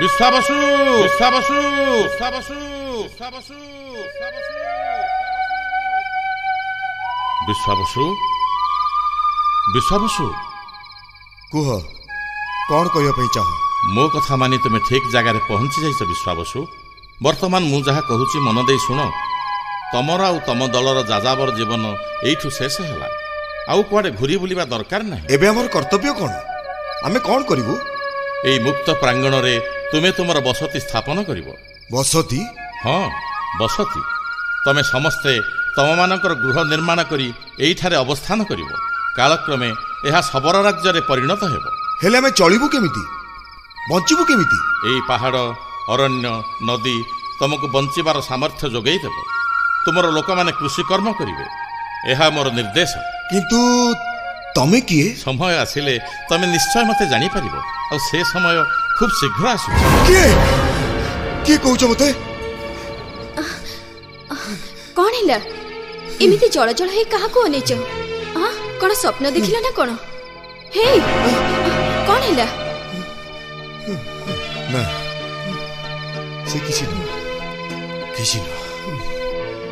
ବିଶ୍ୱାବସୁ ବିଶ୍ୱାବସୁ ବିଶ୍ୱାବସୁ ବିଶ୍ୱାବସୁ ବିଶ୍ୱାବସୁ ବିଶ୍ୱାବସୁ କୁହ କଣ କହିବା ପାଇଁ ଚାହ? ମୋ କଥା ମାନି ତୁମେ ଠିକ୍ ଜାଗାରେ ପହଞ୍ଚି ଯାଇଛ ବିଶ୍ୱାବସୁ। ବର୍ତ୍ତମାନ ମୁଁ ଯାହା କହୁଛି ମନ ଦେଇ ଶୁଣ। ତମର ଆଉ ତମ ଦଳର ଯାଯାବର ଜୀବନ ଏଇଠୁ ଶେଷ ହେଲା। ଆଉ କୁଆଡ଼େ ଘୁରି ବୁଲିବା ଦରକାର ନାହିଁ। ଏବେ ଆମର କର୍ତ୍ତବ୍ୟ କଣ? ଆମେ କଣ କରିବୁ? ଏଇ ମୁକ୍ତ ପ୍ରାଙ୍ଗଣରେ ତୁମେ ତୁମର ବସତି ସ୍ଥାପନ କରିବ। ବସତି? ହଁ, ବସତି। ତମେ ସମସ୍ତେ ତମମାନଙ୍କର ଗୃହ ନିର୍ମାଣ କରି ଏଇଠାରେ ଅବସ୍ଥାନ କରିବ। କାଳକ୍ରମେ ଏହା ଶବର ରାଜ୍ୟରେ ପରିଣତ ହେବ। ହେଲେ ଆମେ ଚଳିବୁ କେମିତି? ବଞ୍ଚିବୁ କେମିତି? ଏଇ ପାହାଡ଼, ଅରଣ୍ୟ, ନଦୀ ତମକୁ ବଞ୍ଚିବାର ସାମର୍ଥ୍ୟ ଯୋଗାଇ ଦେବ। ତୁମର ଲୋକମାନେ କୃଷିକର୍ମ କରିବେ। ଏହା ମୋର ନିର୍ଦ୍ଦେଶ। କିନ୍ତୁ ତମେ କିଏ? ସମୟ ଆସିଲେ ତମେ ନିଶ୍ଚୟ ମୋତେ ଜାଣିପାରିବ। ଆଉ ସେ ସମୟ ଖୁବ୍ ଶୀଘ୍ର ଆସୁଛି। କିଏ କିଏ କହୁଛ ମତେ? କଣ ହେଲା? ଏମିତି ଜଳ ଜଳ ହେଇ କାହାକୁ ଅନେଇଛ? କଣ ସ୍ୱପ୍ନ ଦେଖିଲ ନା କଣ? ହେଇ, କଣ ହେଲା? ନା, ସେ କିଛି ନୁହଁ, କିଛି ନୁହଁ।